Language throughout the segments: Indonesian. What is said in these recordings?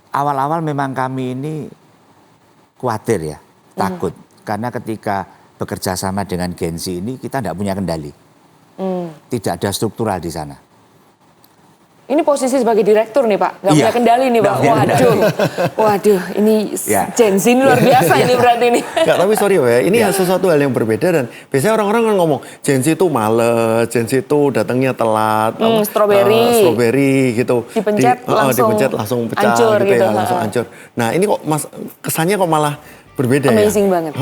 awal-awal memang kami ini khawatir ya, takut. Karena ketika bekerja sama dengan Gen Z ini kita tidak punya kendali. Tidak ada struktural di sana. Ini posisi sebagai direktur nih Pak, nggak punya kendali nih Pak. Waduh, ini Gen Z ini luar biasa ini berarti ini. Nggak, tapi sorry ya, ini sesuatu hal yang berbeda dan biasanya orang-orang kan ngomong Gen Z itu males, Gen Z itu datangnya telat, strawberry gitu. Dipencet langsung pecah hancur gitu ya, langsung hancur. Nah ini kok kesannya kok malah berbeda. Amazing banget.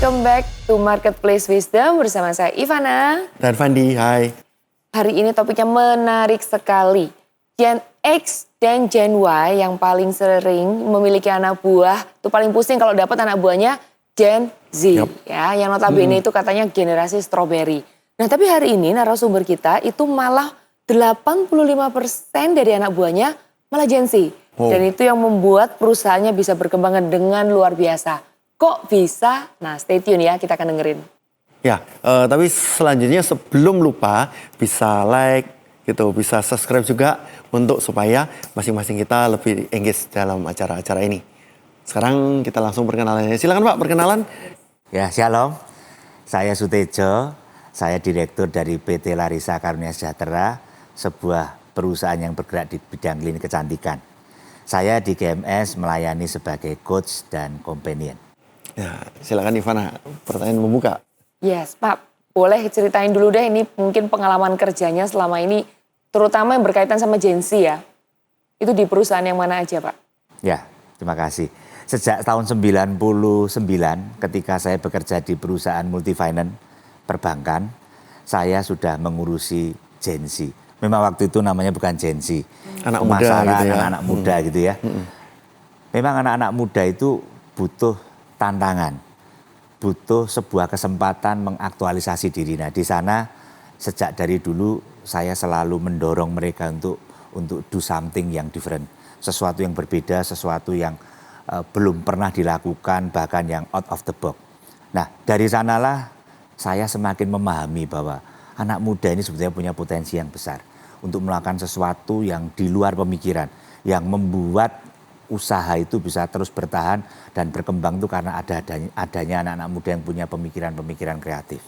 Welcome back to Marketplace Wisdom bersama saya Ivana dan Fandi. Hai. Hari ini topiknya menarik sekali. Gen X dan Gen Y yang paling sering memiliki anak buah, itu paling pusing kalau dapat anak buahnya Gen Z. Ya, yang notabene itu katanya generasi strawberry. Nah, tapi hari ini narasumber kita itu malah 85% dari anak buahnya malah Gen Z. Dan itu yang membuat perusahaannya bisa berkembang dengan luar biasa. Kok bisa? Nah, stay tune ya, kita akan dengerin. Ya, tapi selanjutnya sebelum lupa bisa like gitu, bisa subscribe juga untuk supaya masing-masing kita lebih engage dalam acara-acara ini. Sekarang kita langsung perkenalan. Silakan Pak, perkenalan. Ya, shalom. Saya Sutejo, saya direktur dari PT Larissa Karunia Sejahtera, sebuah perusahaan yang bergerak di bidang klinik kecantikan. Saya di GMS melayani sebagai coach dan companion. Ya, silakan Ivana, pertanyaan membuka. Yes, Pak. Boleh ceritain dulu deh ini mungkin pengalaman kerjanya selama ini, terutama yang berkaitan sama Gen Z ya. Itu di perusahaan yang mana aja, Pak? Ya, terima kasih. Sejak tahun 99 ketika saya bekerja di perusahaan multifinance perbankan, saya sudah mengurusi Gen Z. Memang waktu itu namanya bukan Gen Z. Anak muda gitu ya. Anak muda gitu ya. Memang anak-anak muda itu butuh tantangan, butuh sebuah kesempatan mengaktualisasi diri. Nah, di sana sejak dari dulu saya selalu mendorong mereka untuk do something yang different, sesuatu yang berbeda, sesuatu yang belum pernah dilakukan, bahkan yang out of the box. Nah, dari sanalah saya semakin memahami bahwa anak muda ini sebetulnya punya potensi yang besar untuk melakukan sesuatu yang di luar pemikiran, yang membuat usaha itu bisa terus bertahan dan berkembang itu karena adanya anak-anak muda yang punya pemikiran-pemikiran kreatif.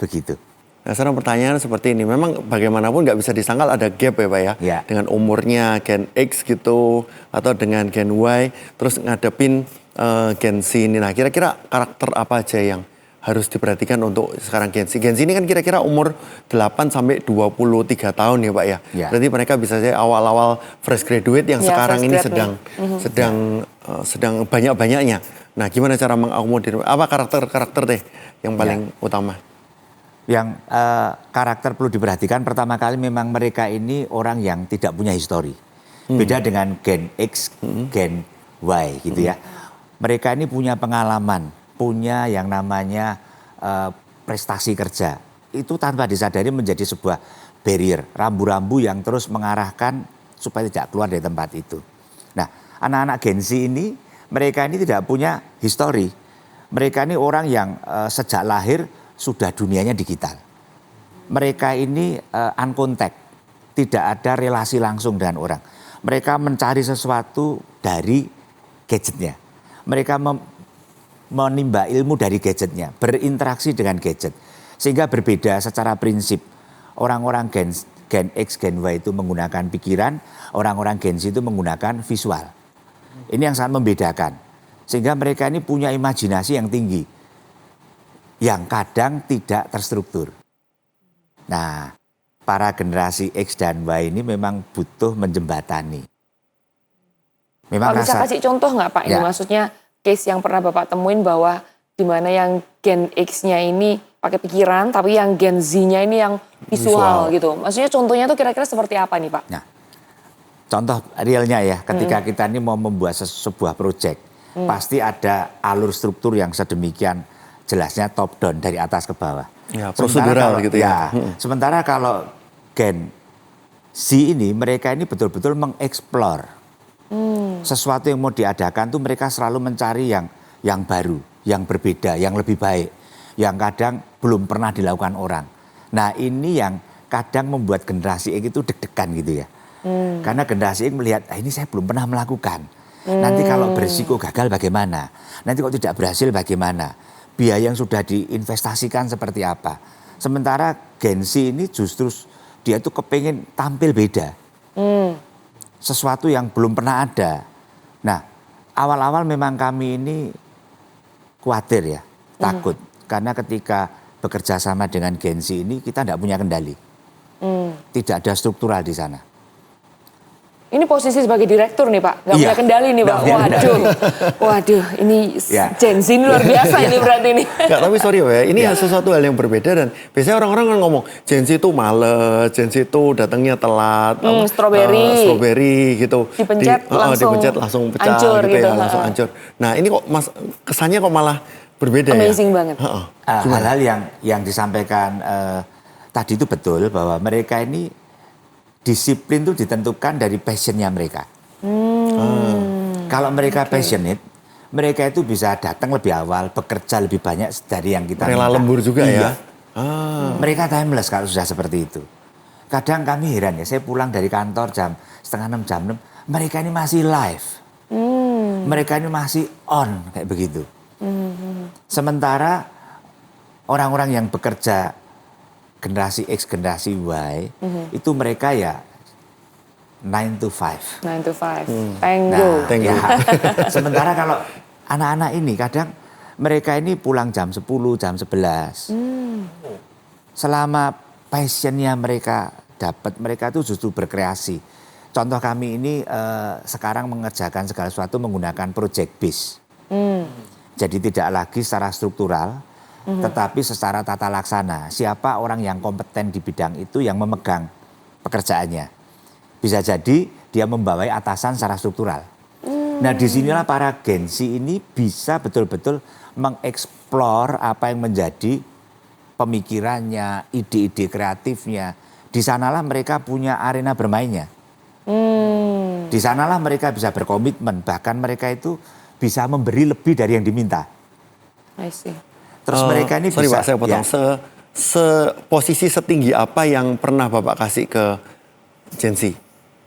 Begitu. Nah, sekarang pertanyaan seperti ini. Memang bagaimanapun nggak bisa disangkal ada gap ya Pak ya. Ya. Dengan umurnya Gen X gitu atau dengan Gen Y. Terus ngadepin Gen Z ini. Nah kira-kira karakter apa aja yang harus diperhatikan untuk sekarang Gen Z? Gen Z ini kan kira-kira umur 8 sampai 23 tahun ya Pak ya. Ya. Berarti mereka bisa saya awal-awal fresh graduate yang sekarang ini sedang banyak-banyaknya. Nah gimana cara mengakomodir, apa karakter deh yang paling utama? Yang karakter perlu diperhatikan pertama kali memang mereka ini orang yang tidak punya histori. Beda dengan Gen X, Gen Y gitu ya. Mereka ini punya pengalaman, punya yang namanya prestasi kerja. Itu tanpa disadari menjadi sebuah barrier, rambu-rambu yang terus mengarahkan supaya tidak keluar dari tempat itu. Nah, anak-anak Gen Z ini, mereka ini tidak punya histori. Mereka ini orang yang sejak lahir sudah dunianya digital. Mereka ini uncontact, tidak ada relasi langsung dengan orang. Mereka mencari sesuatu dari gadgetnya. Mereka menimba ilmu dari gadgetnya, berinteraksi dengan gadget. Sehingga berbeda secara prinsip. Orang-orang Gen X, Gen Y itu menggunakan pikiran, orang-orang Gen Z itu menggunakan visual. Ini yang sangat membedakan. Sehingga mereka ini punya imajinasi yang tinggi, yang kadang tidak terstruktur. Nah, para generasi X dan Y ini memang butuh menjembatani. Memang bisa kasih contoh nggak Pak? Ini maksudnya case yang pernah Bapak temuin bahwa di mana yang Gen X-nya ini pakai pikiran, tapi yang Gen Z-nya ini yang visual gitu. Maksudnya contohnya tuh kira-kira seperti apa nih Pak? Nah, contoh realnya ya, ketika kita ini mau membuat sebuah proyek, pasti ada alur struktur yang sedemikian jelasnya top down dari atas ke bawah. Ya, prosedural gitu ya. Sementara kalau Gen Z ini mereka ini betul-betul mengeksplor Sesuatu yang mau diadakan tuh mereka selalu mencari yang baru, yang berbeda, yang lebih baik, yang kadang belum pernah dilakukan orang. Nah ini yang kadang membuat generasi X itu deg-degan gitu ya. Karena generasi X melihat, ini saya belum pernah melakukan. Nanti kalau berisiko gagal bagaimana? Nanti kalau tidak berhasil bagaimana? Biaya yang sudah diinvestasikan seperti apa? Sementara Gen Z ini justru dia tuh kepengen tampil beda. Sesuatu yang belum pernah ada. Nah, awal-awal memang kami ini khawatir ya, takut. Karena ketika bekerja sama dengan Gen Z ini kita tidak punya kendali. Tidak ada struktural di sana. Ini posisi sebagai direktur nih Pak, nggak Iya, punya kendali nih Pak. nggak punya Waduh, ini Ya. Gen Z ini luar biasa ini berarti ini. Enggak, tapi sorry ya, ini sesuatu hal yang berbeda dan biasanya orang-orang kan ngomong Gen Z itu males, Gen Z itu datangnya telat, strawberry gitu. Dipencet langsung pecah hancur gitu ya, gitu. langsung hancur. Nah ini kok kesannya kok malah berbeda Amazing ya. banget. Hal-hal yang disampaikan tadi itu betul bahwa mereka ini disiplin itu ditentukan dari passionnya mereka. Kalau mereka passionate, mereka itu bisa datang lebih awal, bekerja lebih banyak dari yang kita Rela minta. lembur juga Iya. ya. Mereka timeless kalau sudah seperti itu. Kadang kami heran ya, saya pulang dari kantor jam 5:30, jam 6, mereka ini masih live. Mereka ini masih on, kayak begitu. Sementara orang-orang yang bekerja generasi X, generasi Y, itu mereka ya 9 to 5. 9 to 5, Nah, Tango. ya. Sementara kalau anak-anak ini kadang mereka ini pulang jam 10, jam 11. Selama passionnya mereka dapat, mereka itu justru berkreasi. Contoh kami ini sekarang mengerjakan segala sesuatu menggunakan project base. Jadi tidak lagi secara struktural, tetapi secara tata laksana. Siapa orang yang kompeten di bidang itu yang memegang pekerjaannya. Bisa jadi dia membawai atasan secara struktural. Nah disinilah para Gen Z ini bisa betul-betul mengeksplor apa yang menjadi pemikirannya, ide-ide kreatifnya. Di sanalah mereka punya arena bermainnya. Di sanalah mereka bisa berkomitmen, bahkan mereka itu bisa memberi lebih dari yang diminta. I see. Terus mereka ini sorry bisa. Pak, saya potong. Posisi setinggi apa yang pernah Bapak kasih ke Gen Z?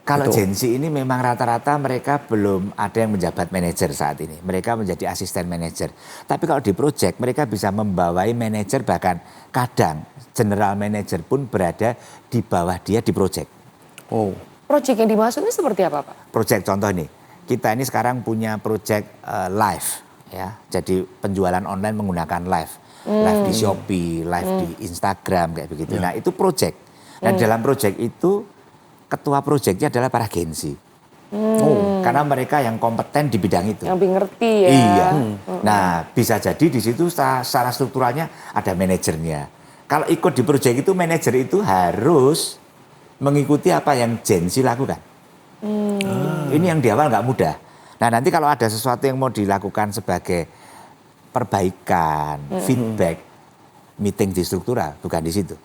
Kalau Gitu. Gen Z ini memang rata-rata mereka belum ada yang menjabat manajer saat ini. Mereka menjadi asisten manajer. Tapi kalau di project mereka bisa membawai manajer, bahkan kadang general manager pun berada di bawah dia di project. Oh. Project yang dimaksud ini seperti apa Pak? Project contoh nih, kita ini sekarang punya project live. Ya, jadi penjualan online menggunakan live. Live di Shopee, live di Instagram kayak begitu. Nah itu project. Dan dalam project itu ketua projectnya adalah para Gen Z. Karena mereka yang kompeten di bidang itu. Yang lebih ngerti ya. Iya. Nah bisa jadi di situ secara strukturalnya ada manajernya. Kalau ikut di project itu, manajer itu harus mengikuti apa yang Gen Z lakukan. Ini yang di awal nggak mudah. Nah nanti kalau ada sesuatu yang mau dilakukan sebagai perbaikan, feedback, meeting di struktural, bukan di situ.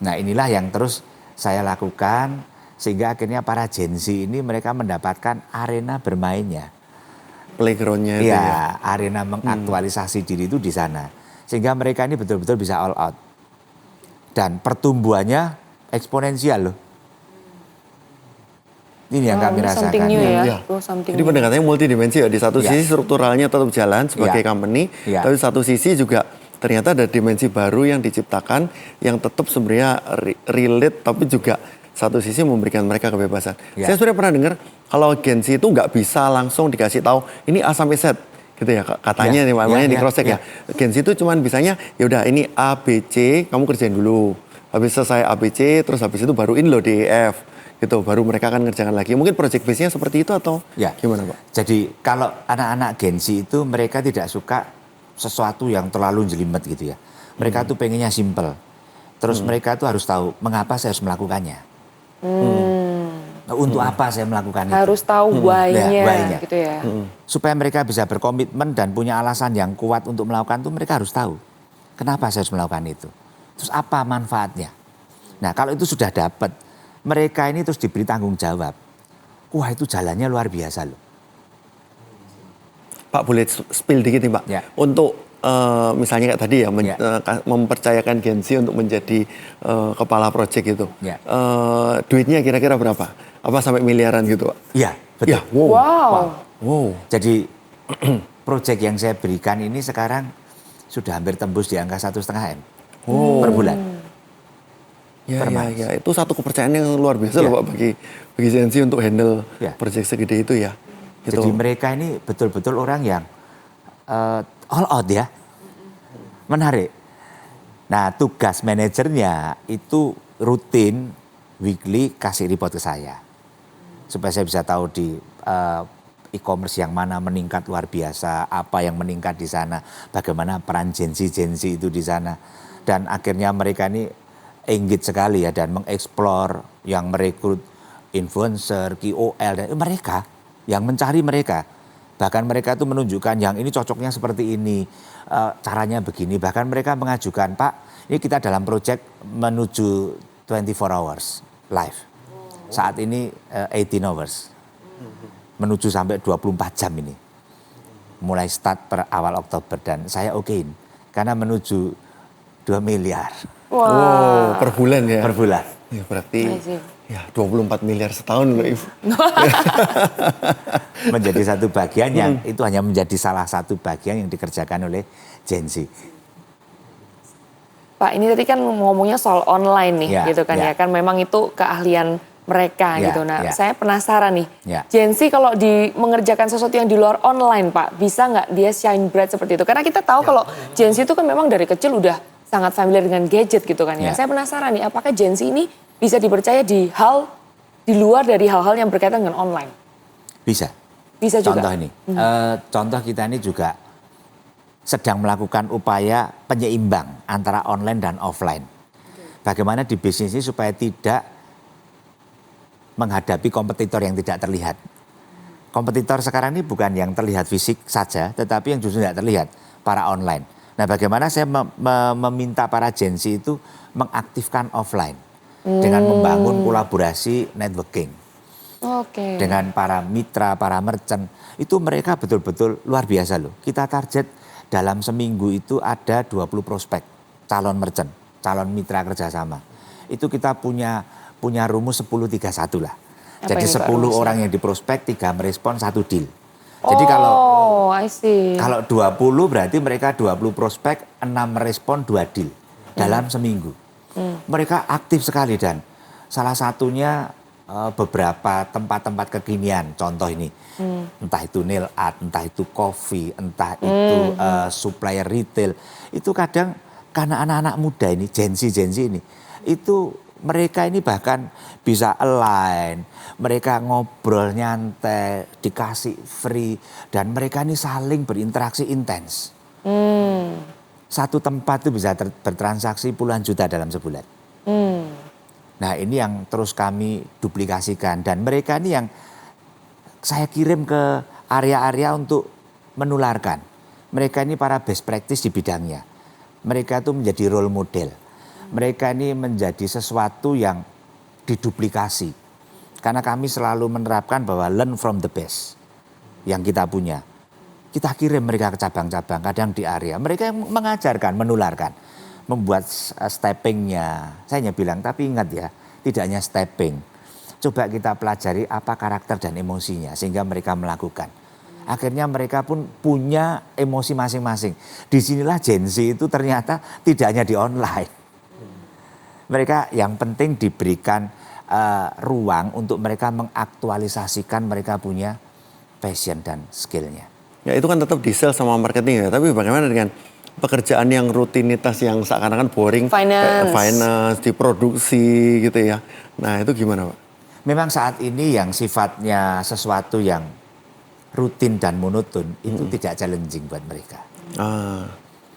Nah inilah yang terus saya lakukan, sehingga akhirnya para Gen Z ini mereka mendapatkan arena bermainnya. Playgroundnya itu ya. Ya, arena mengaktualisasi diri itu di sana. Sehingga mereka ini betul-betul bisa all out. Dan pertumbuhannya eksponensial loh. Ini yang kami rasakan. Something new ya. Iya. Something Jadi new. pendekatannya multidimensi ya. Di satu Ya. sisi strukturalnya tetap jalan sebagai Ya. company, Ya. tapi satu sisi juga ternyata ada dimensi baru yang diciptakan yang tetap sebenarnya relate, tapi juga satu sisi memberikan mereka kebebasan. Ya. Saya sebenarnya pernah dengar kalau Gen Z itu nggak bisa langsung dikasih tahu ini A sampai Z gitu ya katanya Ya. nih makanya Ya, di ya, cross check ya. Gen Z itu cuman bisanya ya udah ini A B C kamu kerjain dulu. Habis selesai A B C terus habis itu baru ini loh D E F gitu, baru mereka akan ngerjakan lagi. Mungkin project base-nya seperti itu atau Ya. gimana Pak? Jadi kalau anak-anak Gen Z itu mereka tidak suka sesuatu yang terlalu jelimet gitu ya. Mereka tuh pengennya simple. Terus mereka tuh harus tahu mengapa saya harus melakukannya. Untuk apa saya melakukan itu. Harus tahu why-nya Ya, why-nya. gitu ya. Supaya mereka bisa berkomitmen dan punya alasan yang kuat untuk melakukan itu, mereka harus tahu kenapa saya harus melakukan itu. Terus apa manfaatnya. Nah kalau itu sudah dapat, mereka ini terus diberi tanggung jawab. wah itu jalannya luar biasa loh. Pak boleh spill dikit nih Pak. Ya. Untuk misalnya kayak tadi ya, mempercayakan Gen Z untuk menjadi kepala proyek itu. Ya. Duitnya kira-kira berapa? Apa sampai miliaran gitu Pak? Iya, betul. Ya, wow. Wow. Jadi proyek yang saya berikan ini sekarang sudah hampir tembus di angka 1,5 M per bulan. Ya, itu satu kepercayaan yang luar biasa loh Pak bagi Gen Z untuk handle proyek segede itu ya. Gitu. Jadi mereka ini betul-betul orang yang all out ya. Menarik. Nah tugas manajernya itu rutin, weekly kasih report ke saya. Supaya saya bisa tahu di e-commerce yang mana meningkat luar biasa, apa yang meningkat di sana, bagaimana peran Gen Z itu di sana. Dan akhirnya mereka ini engage sekali ya dan mengeksplor yang merekrut influencer, KOL, dan mereka yang mencari mereka. Bahkan mereka itu menunjukkan yang ini cocoknya seperti ini, caranya begini. Bahkan mereka mengajukan, Pak, ini kita dalam proyek menuju 24 hours live. Saat ini 18 hours. Menuju sampai 24 jam ini. Mulai start per awal Oktober dan saya okein. Karena menuju 2 miliar. Wow, per bulan ya? Per bulan. Ya, berarti ya 24 miliar setahun loh Ibu. Menjadi satu bagian yang itu hanya menjadi salah satu bagian yang dikerjakan oleh Gen Z. Pak, ini tadi kan ngomongnya soal online nih gitu kan ya. Kan memang itu keahlian mereka gitu. Nah saya penasaran nih, Gen Z kalau mengerjakan sesuatu yang di luar online Pak, bisa nggak dia shine bright seperti itu? Karena kita tahu kalau Gen Z itu kan memang dari kecil udah sangat familiar dengan gadget gitu kan ya. Saya penasaran nih, apakah Gen Z ini bisa dipercaya di luar dari hal-hal yang berkaitan dengan online? Bisa. Bisa juga. Contoh ini, contoh kita ini juga sedang melakukan upaya penyeimbang antara online dan offline. Bagaimana di bisnis ini supaya tidak menghadapi kompetitor yang tidak terlihat. Kompetitor sekarang ini bukan yang terlihat fisik saja, tetapi yang justru tidak terlihat, para online. Nah bagaimana saya meminta para Gen Z itu mengaktifkan offline dengan membangun kolaborasi networking. Dengan para mitra, para merchant, itu mereka betul-betul luar biasa loh. Kita target dalam seminggu itu ada 20 prospek calon merchant, calon mitra kerjasama. Itu kita punya rumus 10-3-1 lah. Jadi 10 orang yang diprospek, 3 merespon, 1 deal. Jadi kalau 20 berarti mereka 20 prospek, 6 merespon, 2 deal dalam seminggu. Mereka aktif sekali dan salah satunya beberapa tempat-tempat kekinian, contoh ini, entah itu nail art, entah itu coffee, entah itu supplier retail, itu kadang karena anak-anak muda ini, Gen Z ini, itu mereka ini bahkan bisa align, mereka ngobrol nyantai, dikasih free, dan mereka ini saling berinteraksi intens. Satu tempat itu bisa bertransaksi puluhan juta dalam sebulan. Nah ini yang terus kami duplikasikan dan mereka ini yang saya kirim ke area-area untuk menularkan. Mereka ini para best practice di bidangnya. Mereka itu menjadi role model. Mereka ini menjadi sesuatu yang diduplikasi. Karena kami selalu menerapkan bahwa learn from the best yang kita punya. Kita kirim mereka ke cabang-cabang, kadang di area. Mereka yang mengajarkan, menularkan. Membuat steppingnya, saya hanya bilang, tapi ingat ya, tidak hanya stepping. Coba kita pelajari apa karakter dan emosinya, sehingga mereka melakukan. Akhirnya mereka pun punya emosi masing-masing. Disinilah Gen Z itu ternyata tidak hanya di online. Mereka yang penting diberikan ruang untuk mereka mengaktualisasikan mereka punya passion dan skillnya. Ya itu kan tetap di sales sama marketing ya, tapi bagaimana dengan pekerjaan yang rutinitas yang seakan-akan boring, finance, di produksi gitu ya. Nah itu gimana Pak? Memang saat ini yang sifatnya sesuatu yang rutin dan monoton itu tidak challenging buat mereka.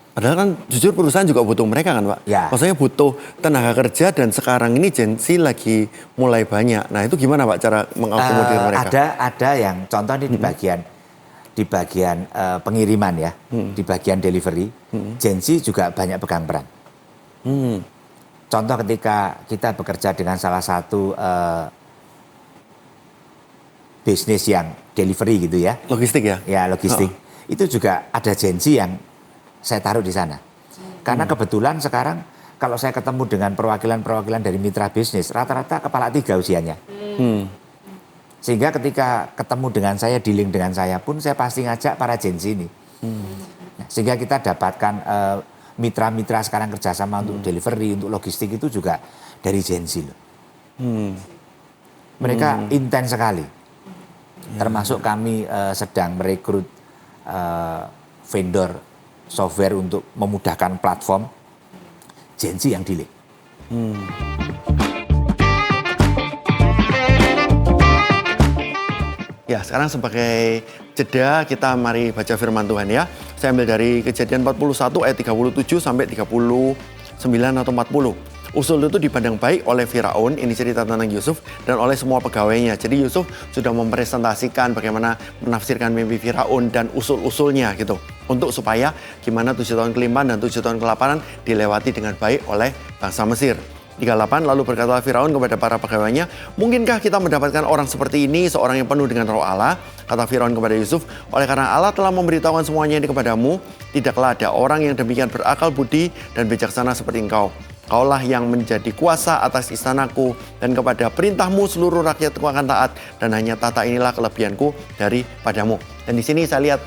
Padahal kan jujur perusahaan juga butuh mereka kan Pak. Ya. Maksudnya butuh tenaga kerja dan sekarang ini Gen Z lagi mulai banyak. Nah itu gimana Pak cara mengakomodir mereka? Ada yang contoh ini di bagian pengiriman ya, di bagian delivery, Gen Z juga banyak pegang peran. Contoh ketika kita bekerja dengan salah satu bisnis yang delivery gitu ya. Logistik ya? Ya, logistik. Itu juga ada Gen Z yang saya taruh di sana. Karena kebetulan sekarang kalau saya ketemu dengan perwakilan-perwakilan dari mitra bisnis, rata-rata kepala 3 usianya. Sehingga ketika ketemu dengan saya, dealing dengan saya pun, saya pasti ngajak para Gen Z ini. Sehingga kita dapatkan mitra-mitra sekarang kerjasama untuk delivery, untuk logistik itu juga dari Gen Z loh. Mereka intens sekali. Termasuk kami sedang merekrut vendor software untuk memudahkan platform Gen Z yang dealing. Ya, sekarang sebagai jeda kita mari baca firman Tuhan ya. Saya ambil dari Kejadian 41 ayat 37 sampai 39 atau 40. Usul itu dipandang baik oleh Firaun, ini cerita tentang Yusuf, dan oleh semua pegawainya. Jadi Yusuf sudah mempresentasikan bagaimana menafsirkan mimpi Firaun dan usul-usulnya gitu. Untuk supaya gimana 7 tahun kelimpahan dan 7 tahun kelaparan dilewati dengan baik oleh bangsa Mesir. 38, lalu berkata Firaun kepada para pegawainya, mungkinkah kita mendapatkan orang seperti ini, seorang yang penuh dengan roh Allah? Kata Firaun kepada Yusuf, oleh karena Allah telah memberitahukan semuanya ini kepadamu, tidaklah ada orang yang demikian berakal budi dan bijaksana seperti engkau. Kaulah yang menjadi kuasa atas istanaku, dan kepada perintahmu seluruh rakyatku akan taat, dan hanya tata inilah kelebihanku daripadamu. Dan di sini saya lihat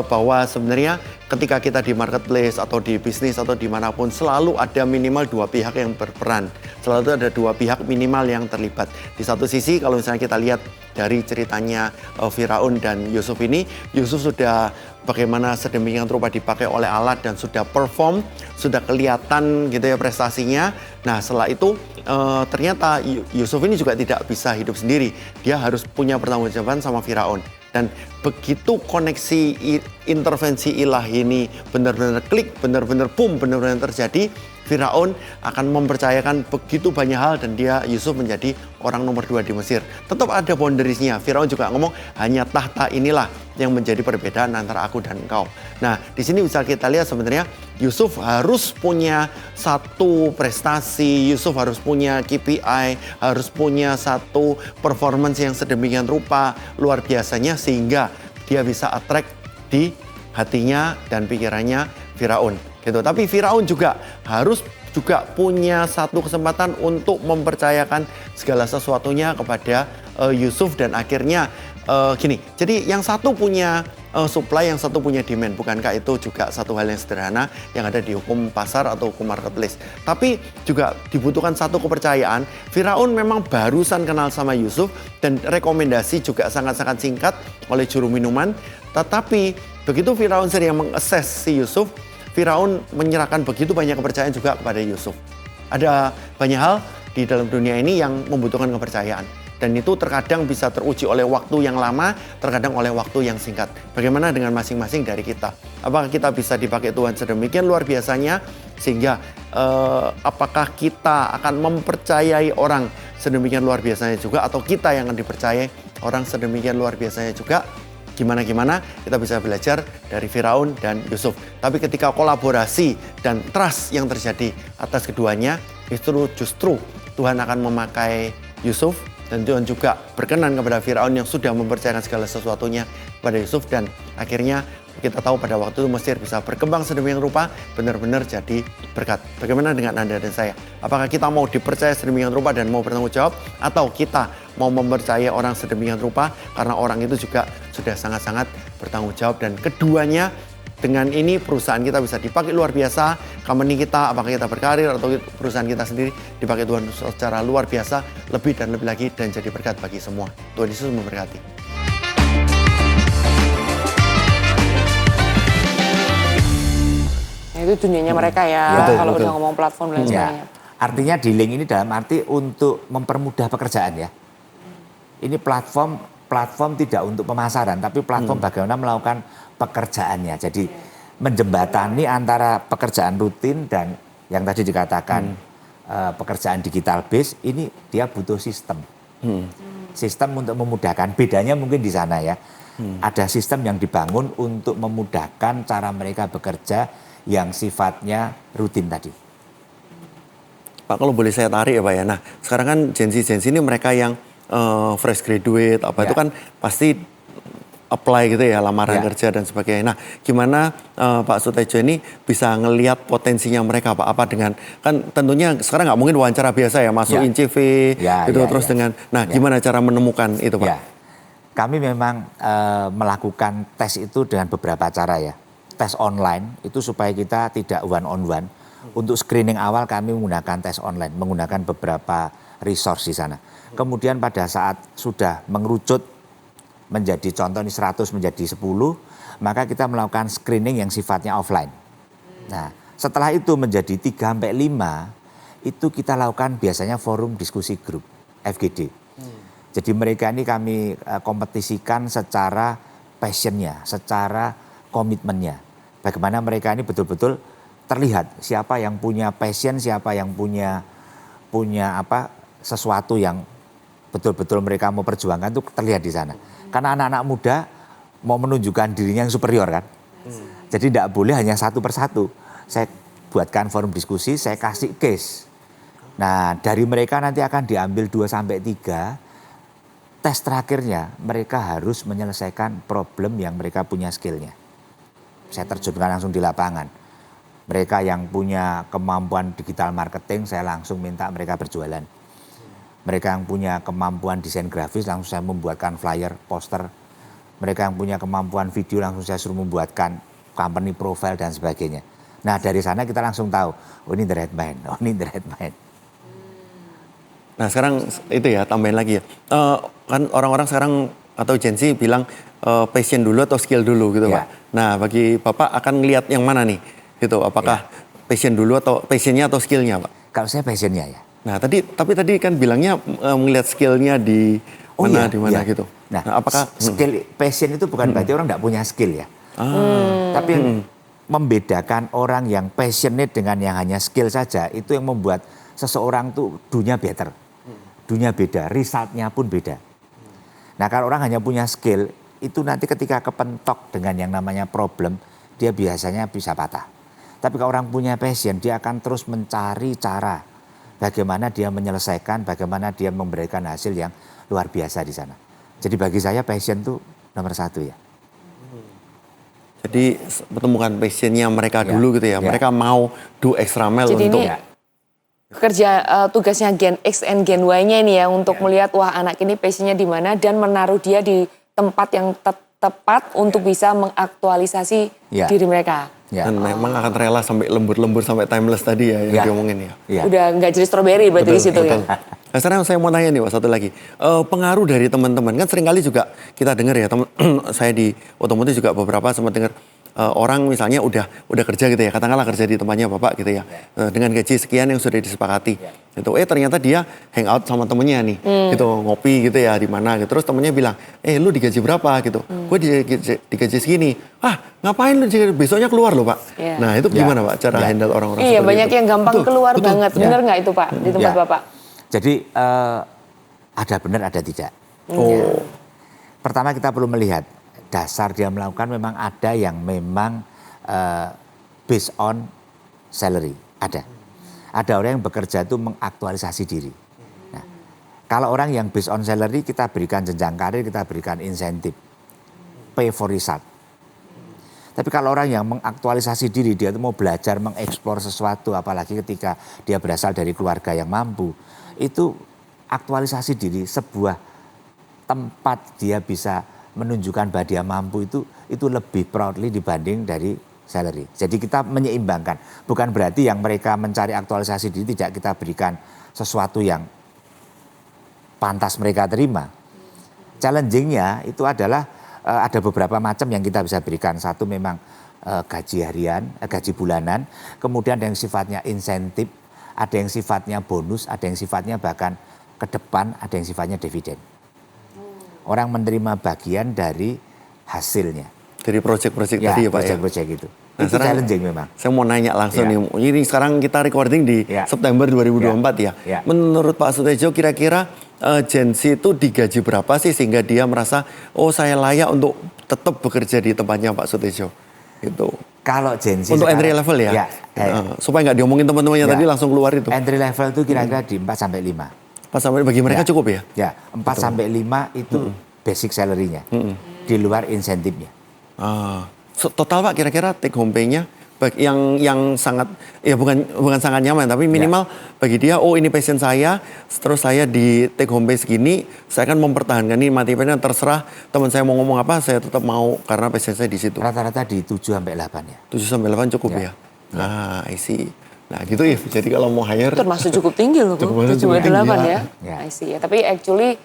bahwa sebenarnya ketika kita di marketplace atau di bisnis atau dimanapun selalu ada minimal 2 pihak yang berperan. Selalu ada 2 pihak minimal yang terlibat. Di satu sisi kalau misalnya kita lihat dari ceritanya Firaun dan Yusuf ini, Yusuf sudah bagaimana sedemikian rupa dipakai oleh Allah dan sudah perform, sudah kelihatan gitu ya prestasinya. Nah setelah itu ternyata Yusuf ini juga tidak bisa hidup sendiri. Dia harus punya pertanggungjawaban sama Firaun. Dan begitu koneksi intervensi ilahi ini benar-benar klik, benar-benar boom, benar-benar terjadi, Firaun akan mempercayakan begitu banyak hal dan dia Yusuf menjadi orang nomor 2 di Mesir. Tetap ada boundariesnya. Firaun juga ngomong hanya tahta inilah yang menjadi perbedaan antara aku dan engkau. Nah, di sini bisa kita lihat sebenarnya Yusuf harus punya satu prestasi, Yusuf harus punya KPI, harus punya satu performance yang sedemikian rupa luar biasanya sehingga dia bisa attract di hatinya dan pikirannya Firaun. Gitu. Tapi Firaun juga harus punya satu kesempatan untuk mempercayakan segala sesuatunya kepada Yusuf dan akhirnya gini. Jadi yang satu punya supply, yang satu punya demand. Bukankah itu juga satu hal yang sederhana yang ada di hukum pasar atau hukum marketplace. Tapi juga dibutuhkan satu kepercayaan. Firaun memang barusan kenal sama Yusuf dan rekomendasi juga sangat-sangat singkat oleh juru minuman. Tetapi begitu Firaun sering mengakses si Yusuf, Firaun menyerahkan begitu banyak kepercayaan juga kepada Yusuf. Ada banyak hal di dalam dunia ini yang membutuhkan kepercayaan. Dan itu terkadang bisa teruji oleh waktu yang lama, terkadang oleh waktu yang singkat. Bagaimana dengan masing-masing dari kita? Apakah kita bisa dipakai Tuhan sedemikian luar biasanya? Sehingga apakah kita akan mempercayai orang sedemikian luar biasanya juga? Atau kita yang akan dipercayai orang sedemikian luar biasanya juga? Gimana kita bisa belajar dari Firaun dan Yusuf. Tapi ketika kolaborasi dan trust yang terjadi atas keduanya, justru Tuhan akan memakai Yusuf dan Tuhan juga berkenan kepada Firaun yang sudah mempercayakan segala sesuatunya kepada Yusuf dan akhirnya kita tahu pada waktu itu Mesir bisa berkembang sedemikian rupa, benar-benar jadi berkat. Bagaimana dengan Anda dan saya? Apakah kita mau dipercaya sedemikian rupa dan mau bertanggung jawab? Atau kita mau mempercayai orang sedemikian rupa karena orang itu juga sudah sangat-sangat bertanggung jawab. Dan keduanya dengan ini perusahaan kita bisa dipakai luar biasa. Company kita, apakah kita berkarir atau perusahaan kita sendiri dipakai Tuhan secara luar biasa. Lebih dan lebih lagi dan jadi berkat bagi semua. Tuhan Yesus memberkati. Itu dunianya mereka ya, kalau udah ngomong platform dan sebagainya. Artinya dealing ini dalam arti untuk mempermudah pekerjaan ya. Ini platform tidak untuk pemasaran, tapi platform bagaimana melakukan pekerjaannya. Jadi menjembatani antara pekerjaan rutin dan yang tadi dikatakan pekerjaan digital base, ini dia butuh sistem. Sistem untuk memudahkan, bedanya mungkin di sana ya. Ada sistem yang dibangun untuk memudahkan cara mereka bekerja yang sifatnya rutin tadi. Pak, kalau boleh saya tarik ya Pak ya. Nah, sekarang kan Gen Z ini mereka yang fresh graduate apa itu kan pasti apply gitu ya, lamaran kerja dan sebagainya. Nah, gimana Pak Sutedjo ini bisa ngelihat potensinya mereka Pak? Apa dengan, kan tentunya sekarang nggak mungkin wawancara biasa ya, masukin CV gitu terus dengan, nah gimana cara menemukan itu Pak? Kami memang melakukan tes itu dengan beberapa cara ya. Tes online itu supaya kita tidak one on one. Untuk screening awal kami menggunakan tes online, menggunakan beberapa resource di sana. Kemudian pada saat sudah mengerucut menjadi contoh ini 100 menjadi 10, maka kita melakukan screening yang sifatnya offline. Nah, setelah itu menjadi 3-5, itu kita lakukan biasanya forum diskusi grup, FGD. Jadi mereka ini kami kompetisikan secara passionnya, secara komitmennya. Bagaimana mereka ini betul-betul terlihat siapa yang punya passion, siapa yang punya sesuatu yang betul-betul mereka mau perjuangkan itu terlihat di sana. Karena anak-anak muda mau menunjukkan dirinya yang superior kan. Jadi tidak boleh hanya satu persatu. Saya buatkan forum diskusi, saya kasih case. Nah, dari mereka nanti akan diambil 2-3. Tes terakhirnya mereka harus menyelesaikan problem yang mereka punya skillnya. Saya terjunkan langsung di lapangan. Mereka yang punya kemampuan digital marketing, saya langsung minta mereka berjualan. Mereka yang punya kemampuan desain grafis, langsung saya membuatkan flyer, poster. Mereka yang punya kemampuan video, langsung saya suruh membuatkan company profile dan sebagainya. Nah, dari sana kita langsung tahu, oh ini the right man, oh ini the right man. Nah sekarang itu ya, tambahin lagi ya. Kan orang-orang sekarang atau Gen Z bilang passion dulu atau skill dulu gitu Pak. Nah bagi Bapak akan ngelihat yang mana nih? Gitu, apakah passion dulu atau passionnya atau skillnya Pak? Kalau saya passionnya ya. Nah tapi tadi kan bilangnya melihat skillnya di mana di mana gitu. Nah apakah skill passion itu bukan berarti orang tidak punya skill ya. Tapi yang membedakan orang yang passionate dengan yang hanya skill saja itu yang membuat seseorang tuh dunia better. Dunia beda, resultnya pun beda. Nah kalau orang hanya punya skill, itu nanti ketika kepentok dengan yang namanya problem, dia biasanya bisa patah. Tapi kalau orang punya passion, dia akan terus mencari cara bagaimana dia menyelesaikan, bagaimana dia memberikan hasil yang luar biasa di sana. Jadi bagi saya passion itu nomor 1 ya. Jadi menemukan passionnya mereka dulu gitu ya. Mereka mau do extra mile jadi untuk... Kerja tugasnya Gen X and Gen Y-nya ini ya untuk melihat wah anak ini passionnya di mana dan menaruh dia di tempat yang tepat untuk bisa mengaktualisasi diri mereka. Dan memang akan rela sampai lembur-lembur sampai timeless tadi ya yang diomongin ya. Udah nggak jadi strawberry berarti di situ ya. Nah, sekarang saya mau tanya nih Pak, satu lagi. Pengaruh dari teman-teman kan seringkali juga kita dengar ya, saya di otomotif juga beberapa sempat dengar orang misalnya udah kerja gitu ya, katakanlah kerja di tempatnya Bapak gitu ya, dengan gaji sekian yang sudah disepakati. Gitu. Ternyata dia hang out sama temennya nih, gitu ngopi gitu ya di mana gitu. Terus temennya bilang, lu digaji berapa gitu? Gue digaji segini. Ngapain lu besoknya keluar loh Pak? Nah itu gimana Pak cara handle orang-orang seperti itu? Iya banyak yang gampang keluar banget, bener nggak itu Pak di tempat Bapak? Jadi ada benar ada tidak. Pertama kita perlu melihat dasar dia melakukan memang ada yang memang based on salary, ada. Ada orang yang bekerja itu mengaktualisasi diri. Nah, kalau orang yang based on salary kita berikan jenjang karir, kita berikan insentif, pay for result. Tapi kalau orang yang mengaktualisasi diri, dia itu mau belajar mengeksplor sesuatu, apalagi ketika dia berasal dari keluarga yang mampu, itu aktualisasi diri sebuah tempat dia bisa menunjukkan bahwa dia mampu itu lebih proudly dibanding dari salary. Jadi kita menyeimbangkan. Bukan berarti yang mereka mencari aktualisasi diri tidak kita berikan sesuatu yang pantas mereka terima. Challengingnya itu adalah ada beberapa macam yang kita bisa berikan. Satu memang gaji harian, gaji bulanan. Kemudian ada yang sifatnya insentif, ada yang sifatnya bonus, ada yang sifatnya bahkan ke depan, ada yang sifatnya dividen. Orang menerima bagian dari hasilnya. Dari proyek-proyek tadi ya Pak ya? Proyek-proyek itu. Nah, itu challenging memang. Saya mau nanya langsung nih, ini sekarang kita recording di September 2024 ya. Menurut Pak Sutedjo kira-kira Gen Z itu digaji berapa sih sehingga dia merasa, oh saya layak untuk tetap bekerja di tempatnya Pak Sutedjo? Gitu. Kalau Gen Z untuk sekarang, entry level ya, supaya nggak diomongin teman-temannya tadi langsung keluar itu. Entry level itu kira-kira di 4-5. sampai bagi mereka cukup ya? Ya, 4 sampai 5 itu basic salary-nya. Di luar insentifnya. Total Pak kira-kira take home pay-nya yang sangat ya bukan sangat nyaman tapi minimal bagi dia ini passion saya, terus saya di take home pay segini, saya akan mempertahankan ini mati payahnya, terserah teman saya mau ngomong apa saya tetap mau karena passion saya di situ. Rata-rata di 7 sampai 8 ya. 7 sampai 8 cukup ya. I see. Nah gitu ya. Jadi kalau mau hire termasuk cukup tinggi loh Bu. 7 sampai 8 ya. I see. Tapi actually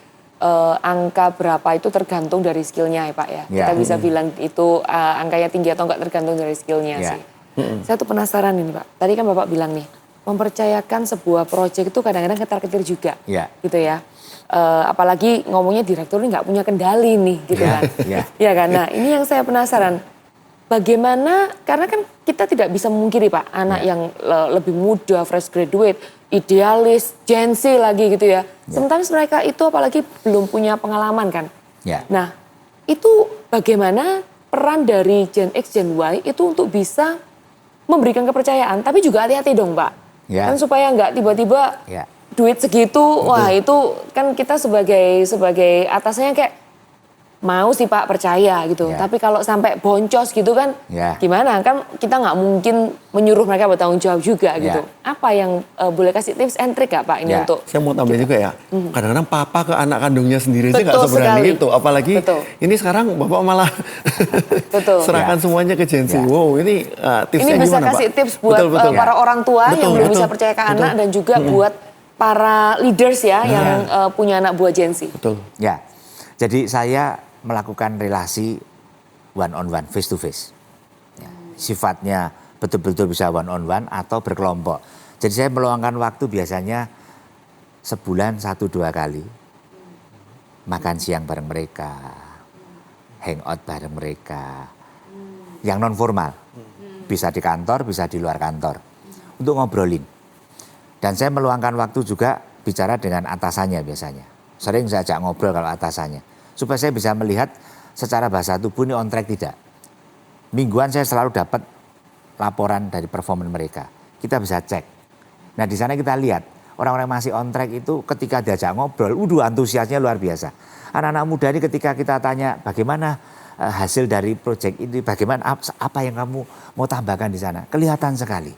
angka berapa itu tergantung dari skillnya ya Pak ya. Kita bisa bilang itu angkanya tinggi atau enggak tergantung dari skillnya sih. Saya tuh penasaran ini Pak. Tadi kan Bapak bilang nih, mempercayakan sebuah proyek itu kadang-kadang ketar-ketir juga, gitu ya. Apalagi ngomongnya direktur ini nggak punya kendali nih, gitu kan. Ya kan. Nah ini yang saya penasaran. Bagaimana, karena kan kita tidak bisa memungkiri Pak, anak yang lebih muda, fresh graduate, idealis, Gen Z lagi gitu ya. Sementara mereka itu apalagi belum punya pengalaman kan. Nah itu bagaimana peran dari Gen X, Gen Y itu untuk bisa memberikan kepercayaan, tapi juga hati-hati dong Pak. Kan supaya nggak tiba-tiba duit segitu, wah itu kan kita sebagai atasnya kayak mau sih Pak percaya gitu. Tapi kalau sampai boncos gitu kan gimana? Kan kita nggak mungkin menyuruh mereka bertanggung jawab juga gitu. Apa yang boleh kasih tips and trick gak Pak ini untuk? Saya mau tambah juga ya. Kadang-kadang papa ke anak kandungnya sendiri aja nggak seberani itu. Apalagi ini sekarang bapak malah serahkan semuanya ke Gen Z. Wow ini tipsnya gimana Pak? Ini bisa kasih tips buat para orang tua yang belum bisa percaya ke anak dan juga buat para leaders ya yang punya anak buah Gen Z. Betul. Ya, jadi saya melakukan relasi one on one, face to face. Sifatnya betul-betul bisa one on one atau berkelompok. Jadi saya meluangkan waktu biasanya sebulan 1-2 kali. Makan siang bareng mereka, hangout bareng mereka. Yang non formal, bisa di kantor, bisa di luar kantor. Untuk ngobrolin. Dan saya meluangkan waktu juga bicara dengan atasannya biasanya. Sering saya ajak ngobrol kalau atasannya. Supaya saya bisa melihat secara bahasa tubuh ini on track tidak. Mingguan saya selalu dapat laporan dari performa mereka. Kita bisa cek. Nah di sana kita lihat orang-orang masih on track itu ketika diajak ngobrol, antusiasnya luar biasa. Anak-anak muda ini ketika kita tanya bagaimana hasil dari proyek ini, bagaimana apa yang kamu mau tambahkan di sana, kelihatan sekali.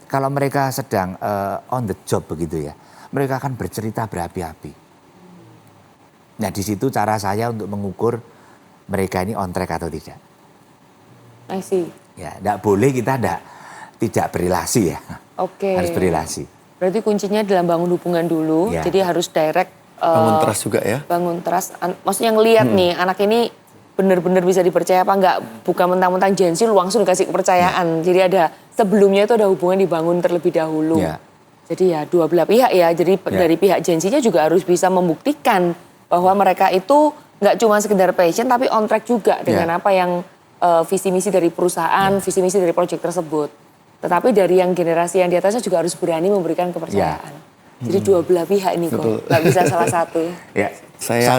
Kalau mereka sedang on the job begitu ya, mereka akan bercerita berapi-api. Nah di situ cara saya untuk mengukur mereka ini on track atau tidak. I see. Ya, tidak boleh kita tidak berrelasi ya. Harus berrelasi. Berarti kuncinya dalam bangun hubungan dulu. Jadi harus direct. Bangun trust juga ya. Bangun trust. Maksudnya ngelihat nih anak ini benar-benar bisa dipercaya apa enggak. Bukan mentang-mentang Gen Z langsung dikasih kepercayaan. Jadi ada sebelumnya itu ada hubungan dibangun terlebih dahulu. Jadi ya dua belah pihak ya. Jadi dari pihak Gen Z-nya juga harus bisa membuktikan bahwa mereka itu nggak cuma sekedar passion tapi on track juga dengan apa yang visi misi dari perusahaan, visi misi dari proyek tersebut. Tetapi dari yang generasi yang di atasnya juga harus berani memberikan kepercayaan. Jadi dua belah pihak ini kok, nggak bisa salah satu.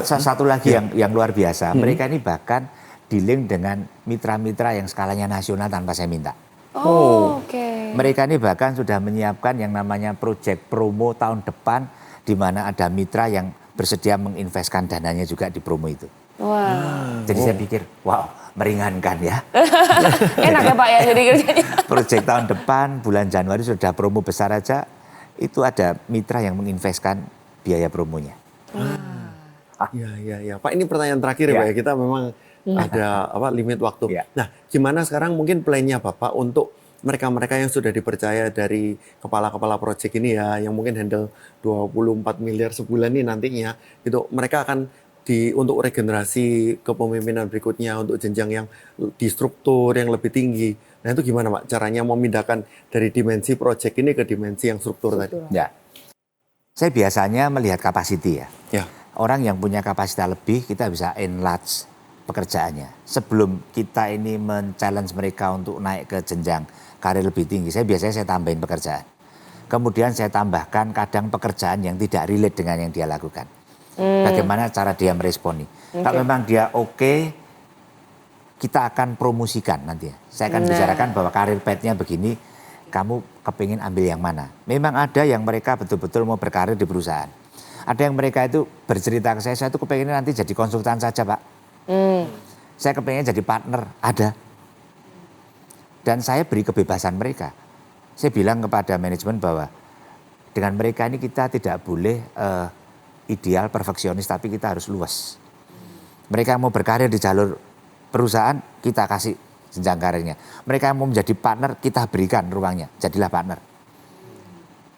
Satu lagi yang luar biasa, mereka ini bahkan dealing dengan mitra-mitra yang skalanya nasional tanpa saya minta. Mereka ini bahkan sudah menyiapkan yang namanya proyek promo tahun depan di mana ada mitra yang bersedia menginvestkan dananya juga di promo itu. Jadi saya pikir, meringankan ya. Enak ya Pak ya jadi kerjanya. Proyek tahun depan bulan Januari sudah promo besar aja, itu ada mitra yang menginvestkan biaya promonya. Ya. Pak ini pertanyaan terakhir ya Pak ya, kita memang ada limit waktu. Nah gimana sekarang mungkin plan-nya Bapak untuk mereka-mereka yang sudah dipercaya dari kepala-kepala proyek ini ya, yang mungkin handle 24 miliar sebulan nih nantinya, itu mereka akan untuk regenerasi kepemimpinan berikutnya, untuk jenjang yang di struktur yang lebih tinggi. Nah itu gimana Pak caranya memindahkan dari dimensi proyek ini ke dimensi yang struktur tadi? Ya, saya biasanya melihat capacity ya. Orang yang punya kapasitas lebih kita bisa enlarge pekerjaannya. Sebelum kita ini men-challenge mereka untuk naik ke jenjang karir lebih tinggi, biasanya tambahin pekerjaan. Kemudian saya tambahkan kadang pekerjaan yang tidak relate dengan yang dia lakukan. Bagaimana cara dia meresponi. Kalau memang dia oke, kita akan promosikan nanti. Saya akan bicarakan bahwa karir path-nya begini, kamu kepingin ambil yang mana. Memang ada yang mereka betul-betul mau berkarir di perusahaan. Ada yang mereka itu bercerita ke saya tuh kepengen nanti jadi konsultan saja Pak. Saya kepengen jadi partner, ada. Dan saya beri kebebasan mereka. Saya bilang kepada manajemen bahwa dengan mereka ini kita tidak boleh ideal, perfeksionis, tapi kita harus luas. Mereka mau berkarir di jalur perusahaan, kita kasih jenjang karirnya. Mereka mau menjadi partner, kita berikan ruangnya, jadilah partner.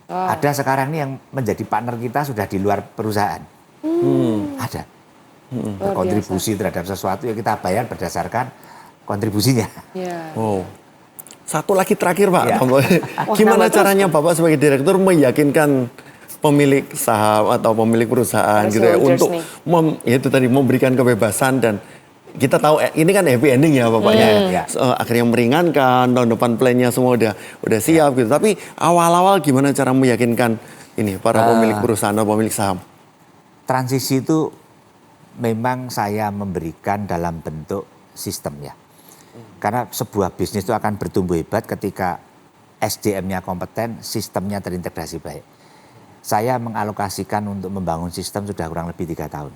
Ada sekarang ini yang menjadi partner kita sudah di luar perusahaan. Ada. Berkontribusi terhadap sesuatu yang kita bayar berdasarkan kontribusinya. Satu lagi terakhir Pak, gimana caranya Bapak sebagai direktur meyakinkan pemilik saham atau pemilik perusahaan gitu ya untuk itu tadi memberikan kebebasan, dan kita tahu ini kan happy ending ya Bapak ya. Akhirnya meringankan, tahun depan plan-nya semua udah siap gitu. Tapi awal-awal gimana cara meyakinkan ini para pemilik perusahaan atau pemilik saham? Transisi itu memang saya memberikan dalam bentuk sistem ya. Karena sebuah bisnis itu akan bertumbuh hebat ketika SDM-nya kompeten, sistemnya terintegrasi baik. Saya mengalokasikan untuk membangun sistem sudah kurang lebih 3 tahun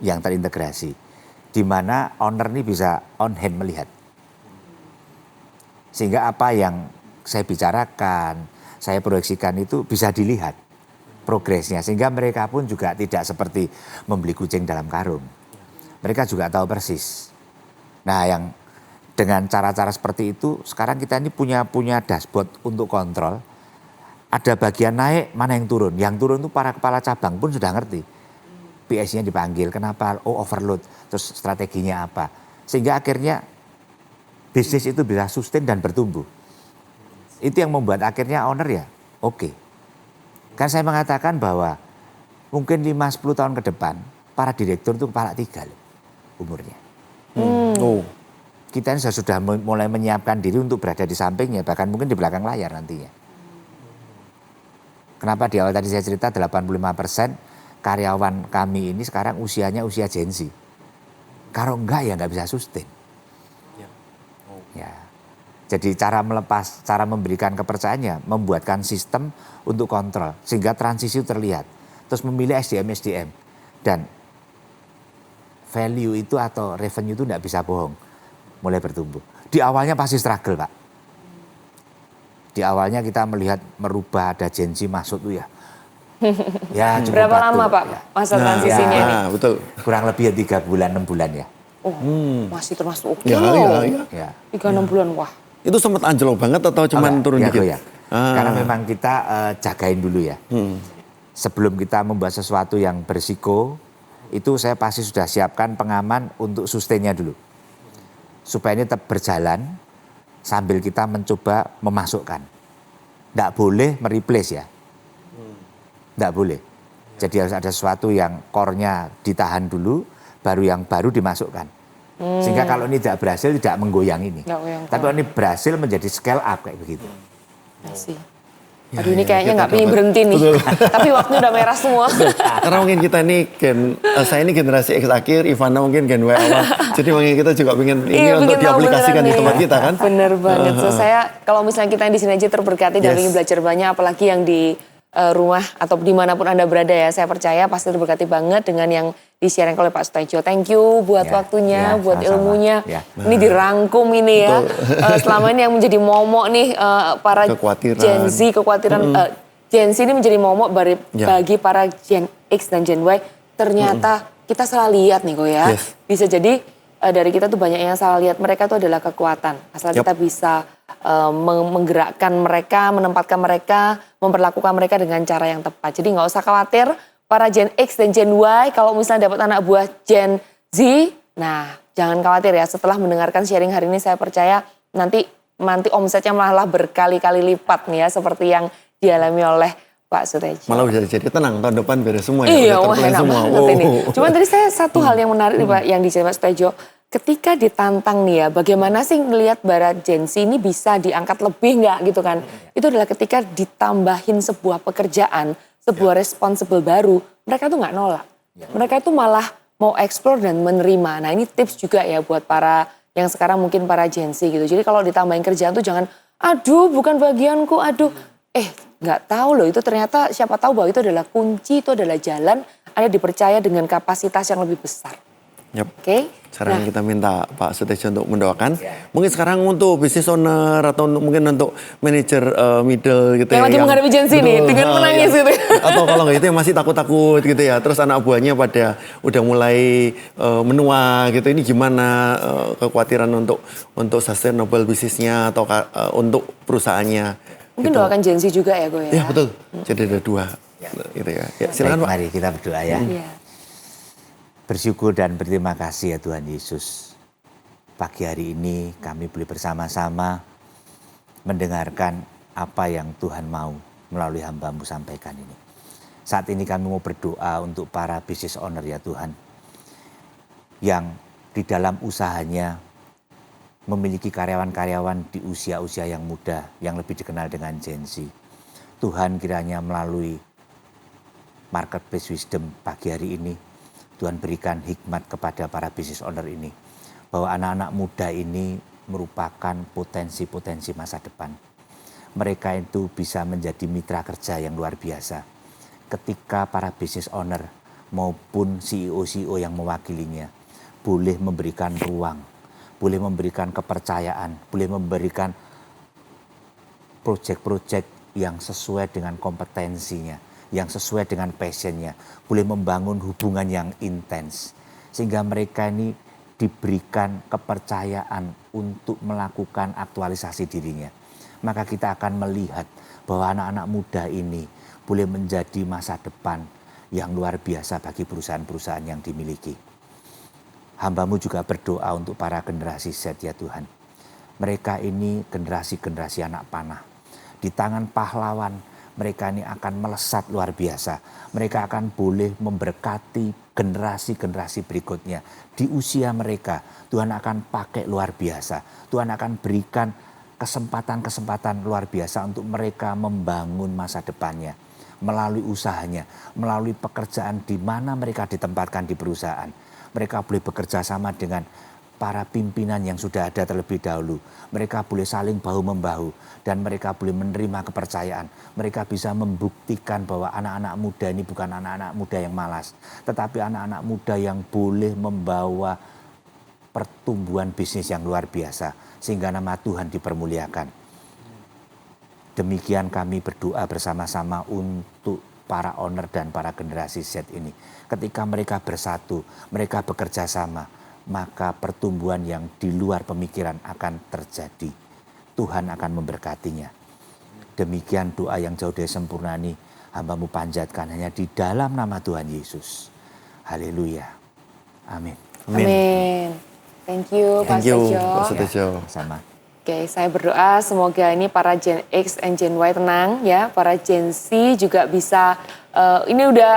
yang terintegrasi. Di mana owner ini bisa on hand melihat. Sehingga apa yang saya bicarakan, saya proyeksikan itu bisa dilihat progresnya. Sehingga mereka pun juga tidak seperti membeli kucing dalam karung. Mereka juga tahu persis. Nah yang dengan cara-cara seperti itu, sekarang kita ini punya dashboard untuk kontrol. Ada bagian naik, mana yang turun. Yang turun itu para kepala cabang pun sudah ngerti. PS-nya dipanggil, kenapa? Oh overload, terus strateginya apa. Sehingga akhirnya bisnis itu bisa sustain dan bertumbuh. Itu yang membuat akhirnya owner ya oke. Kan saya mengatakan bahwa mungkin 5-10 tahun ke depan, para direktur itu kepala 3 loh umurnya. Kita ini sudah mulai menyiapkan diri untuk berada di sampingnya, bahkan mungkin di belakang layar nantinya. Kenapa di awal tadi saya cerita 85% karyawan kami ini sekarang usianya usia Gen Z. Kalau enggak ya enggak bisa sustain. Ya. Jadi cara memberikan kepercayaannya, membuatkan sistem untuk kontrol. Sehingga transisi terlihat. Terus memilih SDM. Dan value itu atau revenue itu enggak bisa bohong. Mulai bertumbuh. Di awalnya pasti struggle Pak. Di awalnya kita melihat merubah ada Gen Z masuk tuh ya. Ya berapa lama Pak masa transisinya ini? Betul. Kurang lebih 3 bulan, 6 bulan ya. Masih termasuk oke loh. 3-6 bulan, wah. Itu sempat anjlok banget atau cuman turun dikit? Ya. Karena memang kita jagain dulu ya. Sebelum kita membuat sesuatu yang berisiko, itu saya pasti sudah siapkan pengaman untuk sustainnya dulu. Supaya ini tetap berjalan sambil kita mencoba memasukkan. Tidak boleh mereplace ya. Tidak boleh. Jadi harus ada sesuatu yang core-nya ditahan dulu, baru yang baru dimasukkan. Sehingga kalau ini tidak berhasil tidak menggoyang ini. Tapi kalau ini berhasil menjadi scale up kayak begitu. Masih. Aduh ini kayaknya nggak pengen berhenti nih. Tapi waktunya udah merah semua. Karena mungkin kita ini saya ini generasi X akhir, Ivana mungkin gen Y awal. Jadi mungkin kita juga pengen ini untuk diaplikasikan di tempat kita kan. Bener banget. So saya kalau misalnya kita di sini aja terberkati dan ingin belajar banyak, apalagi yang di rumah atau dimanapun Anda berada ya, saya percaya pasti terberkati banget dengan yang di-sharing oleh Pak Sutedjo. Thank you buat waktunya, buat sama-sama. Ilmunya. Ini dirangkum ini ya. Selama ini yang menjadi momok nih para Gen Z, kekhawatiran Gen Z ini menjadi momok bagi para Gen X dan Gen Y. Ternyata kita salah lihat nih kok ya. Bisa jadi dari kita tuh banyak yang salah lihat. Mereka tuh adalah kekuatan. Asal kita bisa menggerakkan mereka, menempatkan mereka, memperlakukan mereka dengan cara yang tepat. Jadi nggak usah khawatir para Gen X dan Gen Y kalau misalnya dapat anak buah Gen Z, nah jangan khawatir ya. Setelah mendengarkan sharing hari ini saya percaya nanti omsetnya malah berkali-kali lipat nih ya seperti yang dialami oleh Pak Sutedjo. Malah bisa jadi tenang tahun depan beres semua ya. Iya, enak banget ini. Cuman tadi saya satu hal yang menarik nih Pak yang dijelaskan Pak Sutedjo. Ketika ditantang nih ya, bagaimana sih melihat para Gen Z ini bisa diangkat lebih nggak gitu kan? Itu adalah ketika ditambahin sebuah pekerjaan, sebuah responsible baru, mereka tuh nggak nolak. Mereka itu malah mau explore dan menerima. Nah ini tips juga ya buat para yang sekarang mungkin para Gen Z gitu. Jadi kalau ditambahin kerjaan tuh jangan, aduh bukan bagianku, aduh. nggak tahu loh itu ternyata siapa tahu bahwa itu adalah kunci, itu adalah jalan, Anda dipercaya dengan kapasitas yang lebih besar. Yep. Oke. Sekarang kita minta Pak Sutedjo untuk mendoakan. Mungkin sekarang untuk business owner atau mungkin untuk manajer middle gitu yang lagi menghadapi Gen Z nih dengan menangis gitu. Atau kalau nggak itu yang masih takut-takut gitu ya. Terus anak buahnya pada udah mulai menua gitu. Ini gimana kekhawatiran untuk sustainable bisnisnya atau untuk perusahaannya. Mungkin gitu. doakan Gen Z juga ya Go ya. Ya betul. Jadi ada dua gitu ya. Ya silakan Pak. Mari kita berdoa ya. Bersyukur dan berterima kasih ya Tuhan Yesus. Pagi hari ini kami boleh bersama-sama mendengarkan apa yang Tuhan mau melalui hamba-Mu sampaikan ini. Saat ini kami mau berdoa untuk para business owner ya Tuhan. Yang di dalam usahanya memiliki karyawan-karyawan di usia-usia yang muda, yang lebih dikenal dengan Gen Z. Tuhan kiranya melalui Marketplace Wisdom pagi hari ini, Tuhan berikan hikmat kepada para business owner ini. Bahwa anak-anak muda ini merupakan potensi-potensi masa depan. Mereka itu bisa menjadi mitra kerja yang luar biasa. Ketika para business owner maupun CEO-CEO yang mewakilinya boleh memberikan ruang, boleh memberikan kepercayaan, boleh memberikan proyek-proyek yang sesuai dengan kompetensinya, yang sesuai dengan passionnya, boleh membangun hubungan yang intens. Sehingga mereka ini diberikan kepercayaan untuk melakukan aktualisasi dirinya. Maka kita akan melihat bahwa anak-anak muda ini boleh menjadi masa depan yang luar biasa bagi perusahaan-perusahaan yang dimiliki. Hamba-Mu juga berdoa untuk para generasi Z ya Tuhan. Mereka ini generasi-generasi anak panah. Di tangan pahlawan mereka ini akan melesat luar biasa. Mereka akan boleh memberkati generasi-generasi berikutnya. Di usia mereka Tuhan akan pakai luar biasa. Tuhan akan berikan kesempatan-kesempatan luar biasa untuk mereka membangun masa depannya. Melalui usahanya, melalui pekerjaan di mana mereka ditempatkan di perusahaan. Mereka boleh bekerja sama dengan para pimpinan yang sudah ada terlebih dahulu. Mereka boleh saling bahu-membahu dan mereka boleh menerima kepercayaan. Mereka bisa membuktikan bahwa anak-anak muda ini bukan anak-anak muda yang malas, tetapi anak-anak muda yang boleh membawa pertumbuhan bisnis yang luar biasa sehingga nama Tuhan dipermuliakan. Demikian kami berdoa bersama-sama untuk para owner dan para generasi Z ini. Ketika mereka bersatu, mereka bekerja sama, maka pertumbuhan yang di luar pemikiran akan terjadi. Tuhan akan memberkatinya. Demikian doa yang jauh dari sempurna ini hamba-Mu panjatkan hanya di dalam nama Tuhan Yesus. Haleluya. Amin. Amin. Thank you Pak Sutedjo. Sama. Oke, saya berdoa semoga ini para Gen X dan Gen Y tenang ya, para Gen Z juga bisa. Ini udah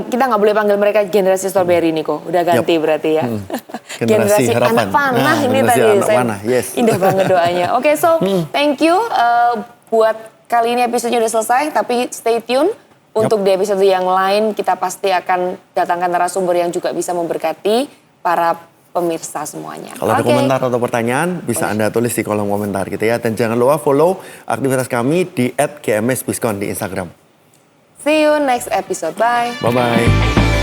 kita nggak boleh panggil mereka generasi strawberry nih kok, udah ganti berarti ya. Generasi anak panah ini tadi saya yes. Indah banget doanya. Oke, so thank you buat kali ini episodenya udah selesai, tapi stay tune untuk di episode yang lain kita pasti akan datangkan narasumber yang juga bisa memberkati para pemirsa semuanya. Kalau ada komentar atau pertanyaan bisa Anda tulis di kolom komentar gitu ya. Dan jangan lupa follow aktivitas kami di @gmsbiskon di Instagram. See you next episode. Bye. Bye-bye.